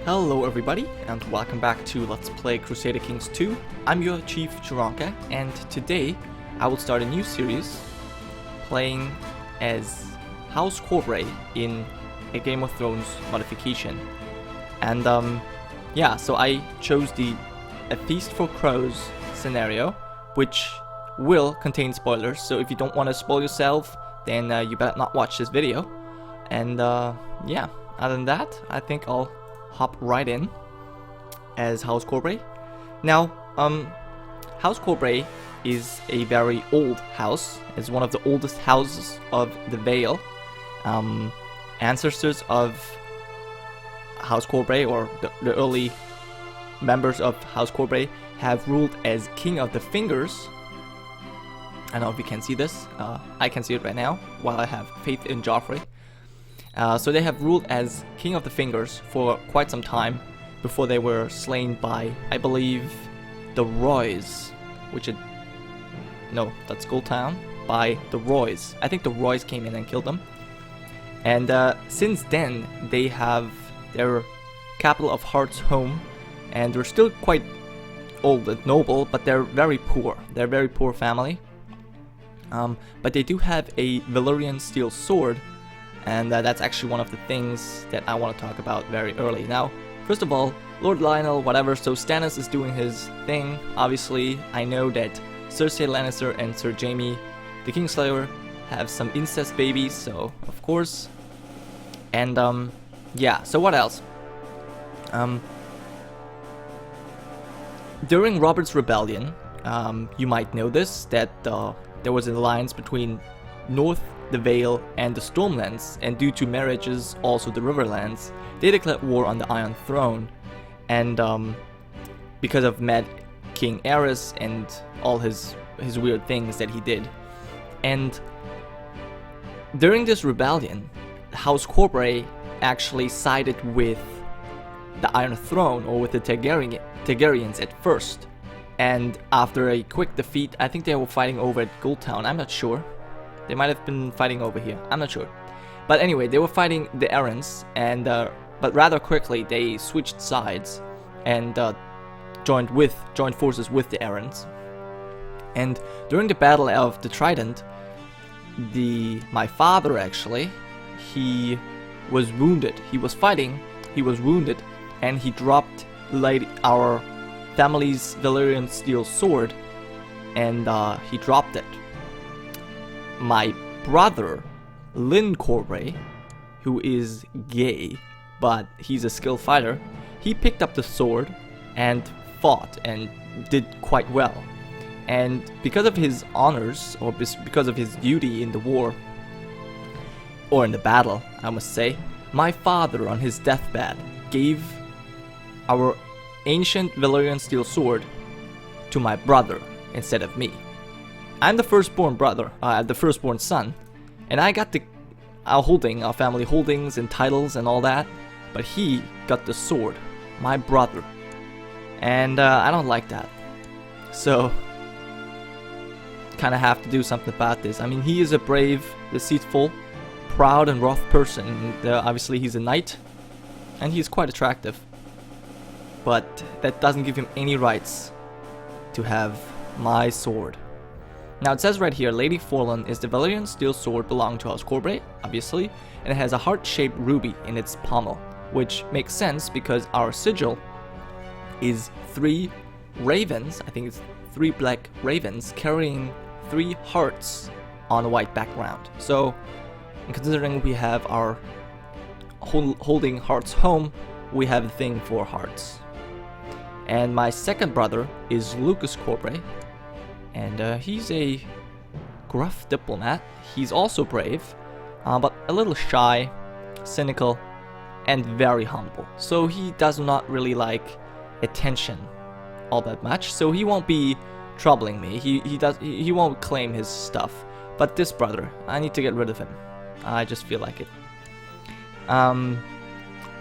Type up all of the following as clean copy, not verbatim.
Hello everybody, and welcome back to Let's Play Crusader Kings 2. I'm your Chief Gironca, and today I will start a new series playing as House Corbray in a Game of Thrones modification. And yeah, so I chose the A Feast for Crows scenario, which will contain spoilers, so if you don't want to spoil yourself, then you better not watch this video. And yeah, other than that, I think I'll hop right in as House Corbray. Now, House Corbray is a very old house. It's one of the oldest houses of the Vale. Ancestors of House Corbray, or the early members of House Corbray, have ruled as King of the Fingers. I don't know if you can see this. I can see it right now, while I have faith in Joffrey. So they have ruled as King of the Fingers for quite some time before they were slain by, I believe, the Roys, no, that's Goldtown, by the Roys. I think the Roys came in and killed them. And since then, they have their capital of Heart's home, and they're still quite old and noble, but they're very poor. They're a very poor family. But they do have a Valyrian steel sword, and that's actually one of the things that I want to talk about very early. Now, first of all, Lord Lyonel, whatever, so Stannis is doing his thing. Obviously, I know that Cersei Lannister and Sir Jaime the Kingslayer have some incest babies, so of course. And yeah, so what else? During Robert's Rebellion, you might know this, that there was an alliance between North the Vale and the Stormlands, and due to marriages also the Riverlands, they declared war on the Iron Throne. And because of Mad King Aerys and all his weird things that he did. And during this rebellion, House Corbray actually sided with the Iron Throne, or with the Targaryens at first. And after a quick defeat, I think they were fighting over at Goldtown, I'm not sure. They might have been fighting over here, I'm not sure. But anyway, they were fighting the Arryns, and but rather quickly they switched sides and joined forces with the Arryns. And during the Battle of the Trident, my father actually, he was wounded. He was fighting, he was wounded, and he dropped our family's Valyrian steel sword, and he dropped it. My brother, Lyonel Corbray, who is gay, but he's a skilled fighter, he picked up the sword and fought and did quite well. And because of his honors, or because of his duty in the war, or in the battle, I must say, my father on his deathbed gave our ancient Valyrian steel sword to my brother instead of me. I'm the firstborn brother, the firstborn son, and I got our family holdings and titles and all that, but he got the sword, my brother, and I don't like that. So, kind of have to do something about this. I mean, he is a brave, deceitful, proud and rough person, and obviously he's a knight, and he's quite attractive, but that doesn't give him any rights to have my sword. Now it says right here, Lady Forlorn is the Valyrian steel sword belonging to House Corbray, obviously, and it has a heart-shaped ruby in its pommel, which makes sense because our sigil is 3 ravens, I think it's 3 black ravens, carrying 3 hearts on a white background. So, considering we have our holding hearts home, we have a thing for hearts. And my second brother is Lucas Corbray, and he's a gruff diplomat. He's also brave, but a little shy, cynical, and very humble. So he does not really like attention all that much. So he won't be troubling me. He won't claim his stuff. But this brother, I need to get rid of him. I just feel like it.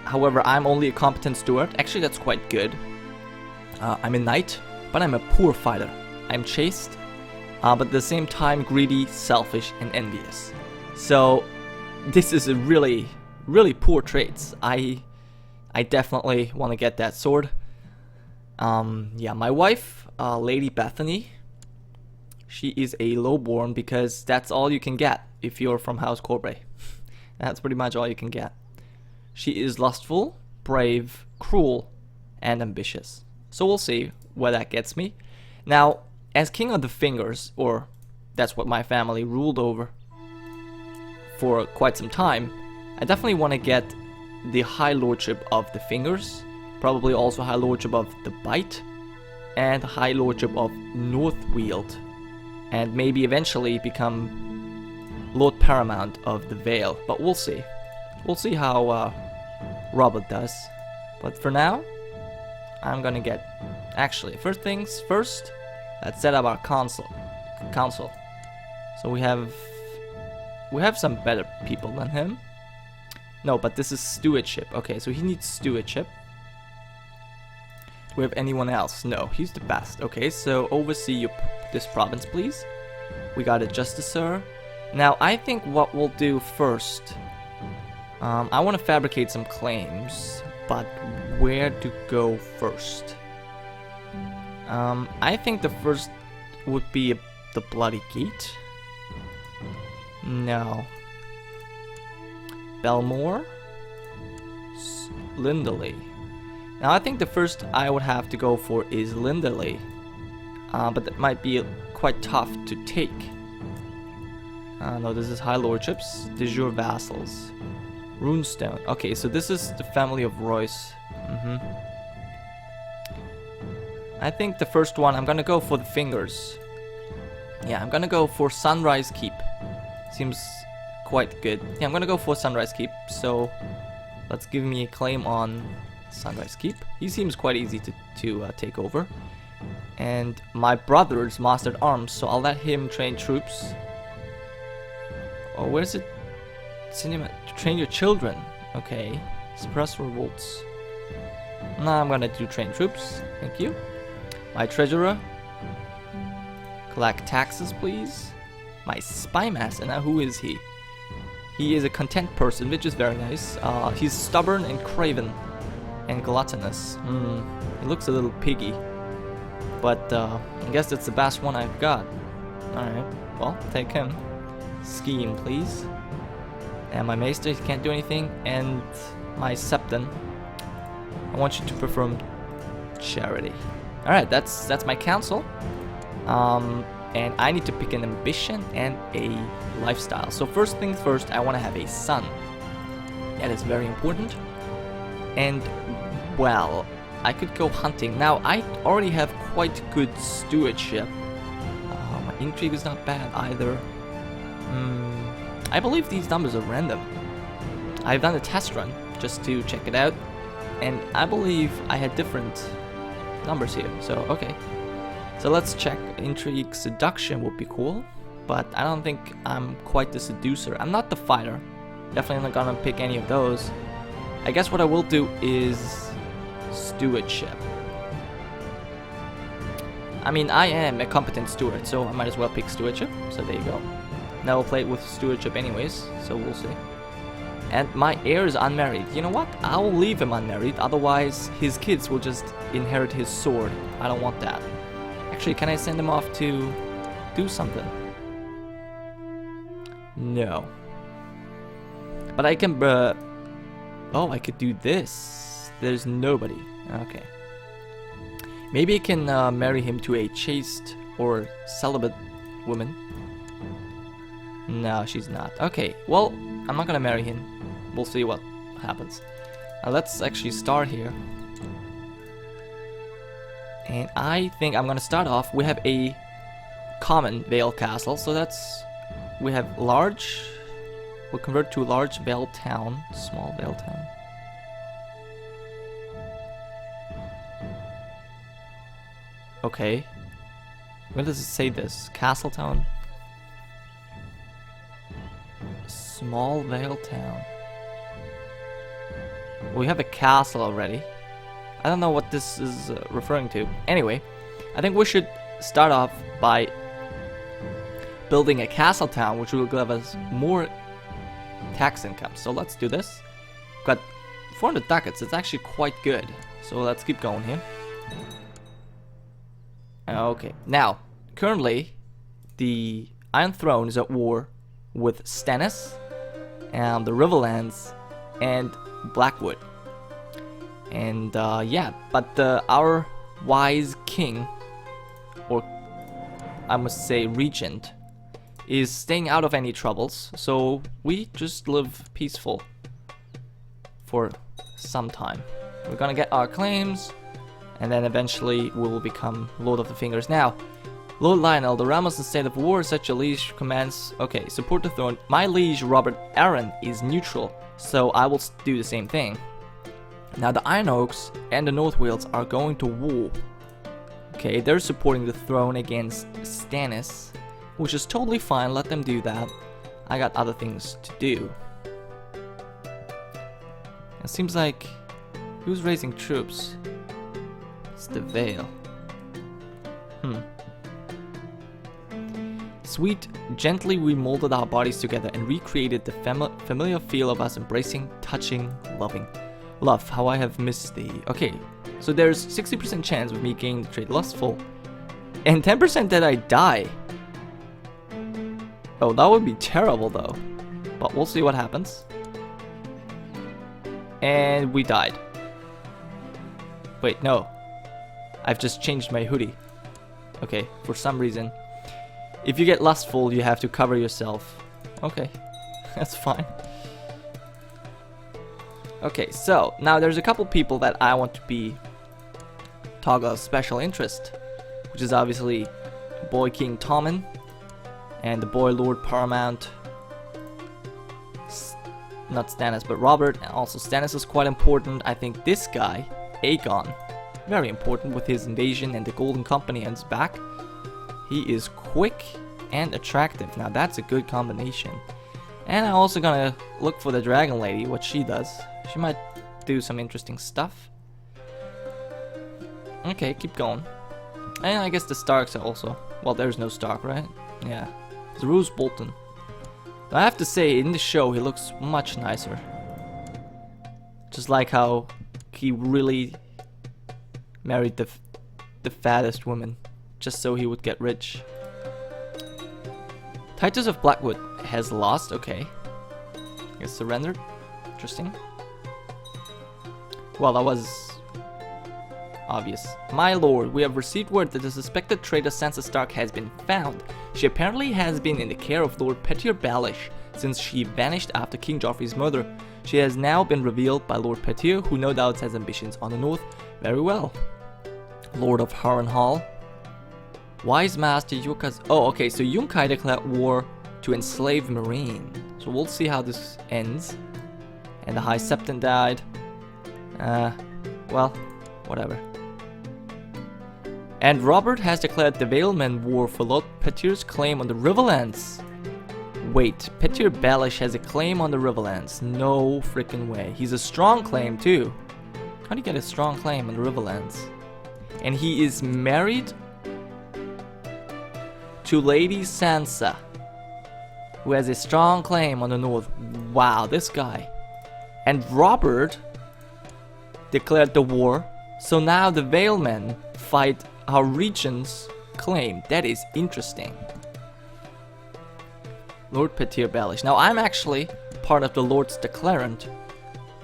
However, I'm only a competent steward. Actually, that's quite good. I'm a knight, but I'm a poor fighter. I'm chaste, but at the same time greedy, selfish, and envious. So this is a really poor traits. I I definitely want to get that sword. Yeah, my wife, Lady Bethany, she is a lowborn because that's all you can get if you're from House Corbray. That's pretty much all you can get. She is lustful, brave, cruel, and ambitious. So we'll see where that gets me. Now, as King of the Fingers, or that's what my family ruled over for quite some time, I definitely want to get the High Lordship of the Fingers, probably also High Lordship of the Bite, and High Lordship of Northweald, and maybe eventually become Lord Paramount of the Vale, but we'll see. We'll see how Robert does. But for now, I'm gonna get... Actually, first things first, let's set up our council. So we have some better people than him. No, but this is stewardship. Okay, so he needs stewardship. Do we have anyone else? No, he's the best. Okay, so oversee this province, please. We got a justicer. Now, I think what we'll do first... I want to fabricate some claims, but where to go first? I think the first would be the Bloody Gate. No. Belmore? Linderley. Now I think the first I would have to go for is Linderley. But that might be quite tough to take. No, this is High Lordships. De jure vassals. Runestone. Okay, so this is the family of Royce. I think the first one, I'm gonna go for the Fingers. Yeah, I'm gonna go for Sunrise Keep. Seems quite good. Yeah, I'm gonna go for Sunrise Keep. So let's give me a claim on Sunrise Keep. He seems quite easy to take over. And my brother's mastered arms, so I'll let him train troops. Oh, where's it? Cinema. Train your children. Okay. Suppress revolts. No, I'm gonna do train troops. Thank you. My treasurer. Collect taxes, please. My spy master. Now, who is he? He is a content person, which is very nice. He's stubborn and craven. And gluttonous. He looks a little piggy. But I guess that's the best one I've got. Alright. Well, take him. Scheme, please. And my maester, he can't do anything. And my septon, I want you to perform charity. Alright, that's my council. And I need to pick an ambition and a lifestyle. So first things first, I want to have a son. That is very important. And, well, I could go hunting. Now, I already have quite good stewardship. My intrigue is not bad either. I believe these numbers are random. I've done a test run just to check it out, and I believe I had different numbers here, so okay. So let's check. Intrigue, seduction would be cool, but I don't think I'm quite the seducer. I'm not the fighter. Definitely not gonna pick any of those. I guess what I will do is stewardship. I mean, I am a competent steward, so I might as well pick stewardship. So there you go. Now we'll play it with stewardship anyways, so we'll see. And my heir is unmarried. You know what? I will leave him unmarried, otherwise his kids will just inherit his sword. I don't want that. Actually, can I send him off to do something? No. But I can, oh, I could do this. There's nobody. Okay. Maybe I can marry him to a chaste or celibate woman. No, she's not. Okay, well, I'm not gonna marry him. We'll see what happens. Let's actually start here. And I think I'm gonna start off. We have a common Vale Castle, so that's... We have large... We'll convert to a large Vale Town. Small Vale Town. Okay. Where does it say this? Castle Town? Small Vale Town. We have a castle already. I don't know what this is referring to. Anyway, I think we should start off by building a castle town, which will give us more tax income. So let's do this. Got 400 ducats, it's actually quite good. So let's keep going here. Okay, now, currently, the Iron Throne is at war with Stannis, and the Riverlands, and Blackwood. And yeah, but our wise king, or I must say regent, is staying out of any troubles, so we just live peaceful for some time. We're gonna get our claims, and then eventually we will become Lord of the Fingers. Now, Lord Lyonel, the realm is in state of war, such a liege commands... Okay, support the throne. My liege Robert Arryn is neutral, so I will do the same thing. Now the Iron Oaks and the North Wales are going to war. Okay, they're supporting the throne against Stannis, which is totally fine, let them do that. I got other things to do. It seems like... Who's raising troops? It's the Vale. Sweet, gently we molded our bodies together and recreated the familiar feel of us embracing, touching, loving. Love, how I have missed thee. Okay, so there's 60% chance of me gaining the trait Lustful, and 10% that I die. Oh, that would be terrible though. But we'll see what happens. And we died. Wait, no. I've just changed my hoodie. Okay, for some reason. If you get lustful, you have to cover yourself. Okay, that's fine. Okay, so now there's a couple people that I want to be toggle of special interest, which is obviously Boy King Tommen and the Boy Lord Paramount. Not Stannis, but Robert. And also Stannis is quite important. I think this guy, Aegon, very important with his invasion and the Golden Company on his back. He is quick and attractive. Now that's a good combination. And I'm also gonna look for the Dragon Lady, what she does. She might do some interesting stuff. Okay, keep going. And I guess the Starks are also... Well, there's no Stark, right? Yeah. It's Roose Bolton. I have to say, in the show, he looks much nicer. Just like how he really married the fattest woman, just so he would get rich. Titus of Blackwood has lost, okay. I guess surrendered. Interesting. Well, that was obvious. My lord, we have received word that the suspected traitor Sansa Stark has been found. She apparently has been in the care of Lord Petyr Baelish since she vanished after King Joffrey's murder. She has now been revealed by Lord Petyr, who no doubt has ambitions on the north. Very well. Lord of Harrenhal. Wise Master Yuka's... Oh, okay, so Yunkai declared war to enslave Meereen. So we'll see how this ends. And the High Septon died. Well, whatever. And Robert has declared the Valemen war for Lord Petyr's claim on the Riverlands. Wait, Petyr Baelish has a claim on the Riverlands. No freaking way. He's a strong claim too. How do you get a strong claim on the Riverlands? And he is married to Lady Sansa, who has a strong claim on the north. Wow, this guy. And Robert declared the war, so now the Valemen fight our regent's claim. That is interesting. Lord Petyr Baelish. Now I'm actually part of the Lords Declarant,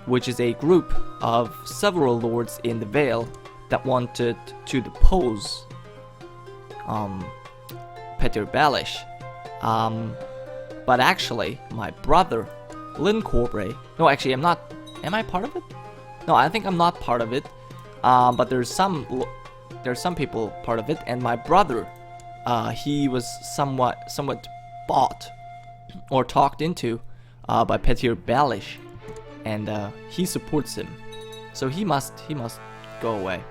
which is a group of several lords in the Vale that wanted to depose Petyr Baelish. But actually, my brother, Lyonel Corbray... No, actually, I'm not... Am I part of it? No, I think I'm not part of it. But there's some people part of it, and my brother, he was somewhat bought or talked into by Petyr Baelish, and he supports him, so he must go away.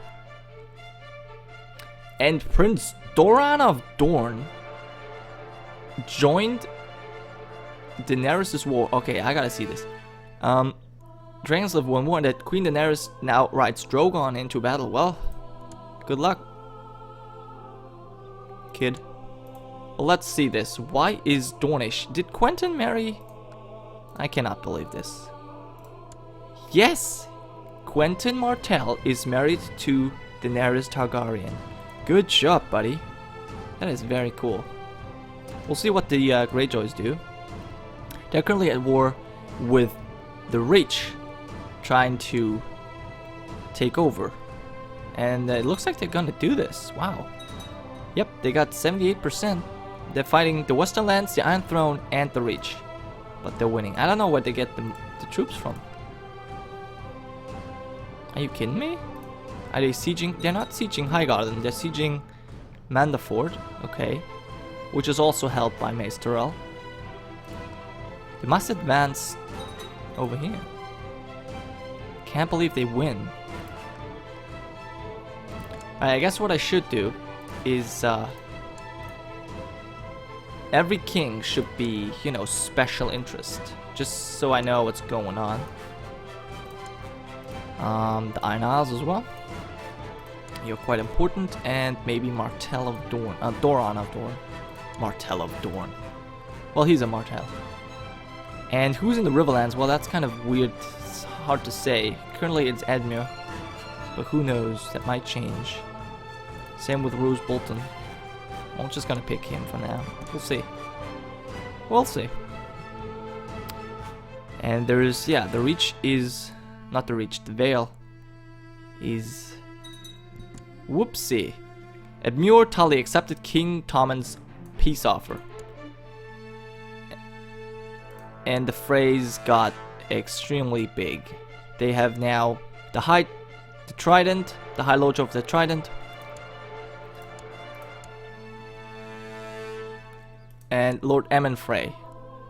And Prince Doran of Dorne joined Daenerys' war. Okay, I gotta see this. Dragons live one more, that Queen Daenerys now rides Drogon into battle. Well, good luck, kid. Well, let's see this. Why is Dornish? Did Quentyn marry? I cannot believe this. Yes, Quentin Martell is married to Daenerys Targaryen. Good job, buddy. That is very cool. We'll see what the Greyjoys do. They're currently at war with the Reach, trying to take over. And it looks like they're gonna do this. Wow. Yep, they got 78%. They're fighting the Western Lands, the Iron Throne, and the Reach. But they're winning. I don't know where they get the troops from. Are you kidding me? Are they sieging? They're not sieging Highgarden. They're sieging Mandaford. Okay. Which is also held by Mace Tyrell. They must advance over here. Can't believe they win. I guess what I should do is every king should be, you know, special interest, just so I know what's going on. The Iron Isles as well. You're quite important, and maybe Martell of Dorne, Doran of Dorne. Martell of Dorne. Well, he's a Martell. And who's in the Riverlands? Well, that's kind of weird. It's hard to say. Currently, it's Edmure, but who knows? That might change. Same with Roose Bolton. I'm just gonna pick him for now. We'll see. We'll see. And there is, yeah, the Reach is not the Reach. The Vale is. Whoopsie. Edmure Tully accepted King Tommen's peace offer. And the Freys got extremely big. They have now the Trident, the High Lodge of the Trident, and Lord Aemon Frey.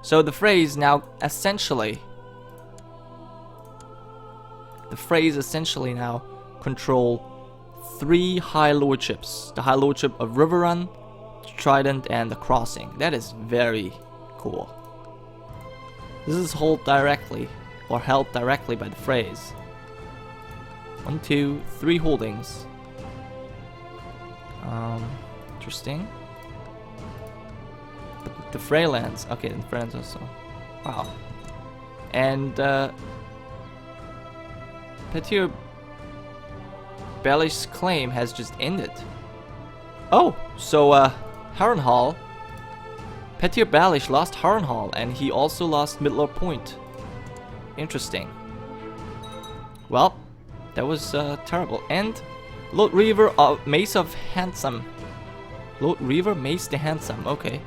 So the Freys now essentially now control 3 High Lordships. The High Lordship of Riverrun, Trident, and the Crossing. That is very cool. This is held directly by the Freys. 1, 2, 3 holdings. Interesting. The Freylands. Okay, the Freylands also. Wow. And Petyr Baelish's claim has just ended. Oh, so Harrenhal. Petyr Baelish lost Harrenhal, and he also lost Midlord Point. Interesting. Well, that was terrible. And Lord Reaver of Mace of Handsome. Lord Reaver Mace the Handsome. Okay.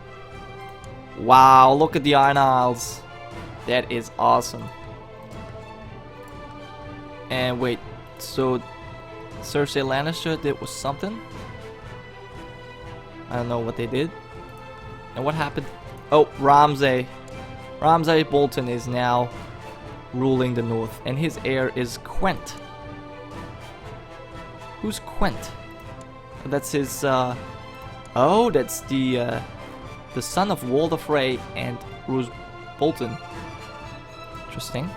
Wow, look at the Iron Isles. That is awesome. And wait, so Cersei Lannister did was something? I don't know what they did. And what happened? Oh, Ramsay Bolton is now ruling the north, and his heir is Quent. Who's Quent? That's his oh, that's the son of Walder Frey and Roose Bolton. Interesting.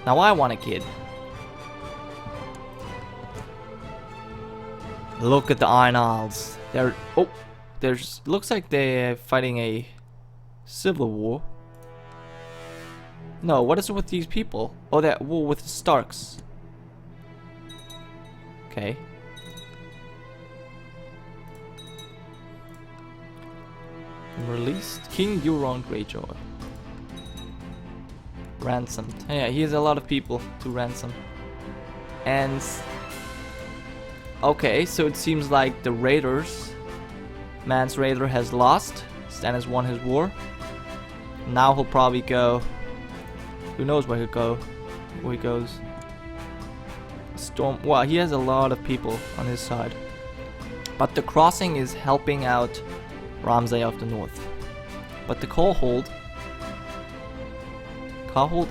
Now I want a kid. Look at the Iron Isles. Looks like they're fighting a civil war. No, what is it with these people? Oh, that war with the Starks. Okay. Released King Euron Greyjoy. Ransomed. Yeah, he has a lot of people to ransom. And okay, so it seems like the Raiders, Mance Rayder has lost. Stannis won his war. Now he'll probably go. Who knows where he'll go? Where he goes? Storm. Well, he has a lot of people on his side. But the Crossing is helping out Ramsay of the North. But the Cowhold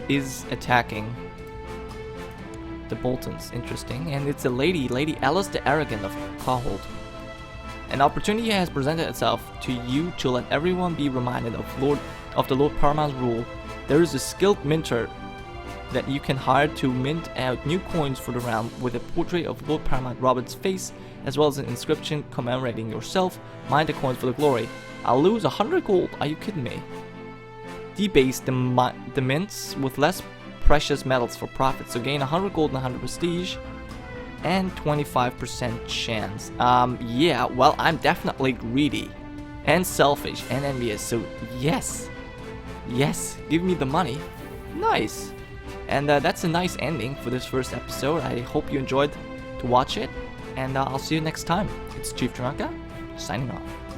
is attacking the Boltons. Interesting. And it's a lady Alice the Arrogant of Cowhold. An opportunity has presented itself to you to let everyone be reminded of the Lord Paramount's rule. There is a skilled minter that you can hire to mint out new coins for the realm with a portrait of Lord Paramount Robert's face, as well as an inscription commemorating yourself. Mine the coins for the glory. I'll lose 100 gold. Are you kidding me? Debase the mints with less precious metals for profit. So gain 100 gold and 100 prestige. And 25% chance. Yeah, well, I'm definitely greedy. And selfish and envious. So yes. Yes, give me the money. Nice. And that's a nice ending for this first episode. I hope you enjoyed to watch it. And I'll see you next time. It's Chief Gironca, signing off.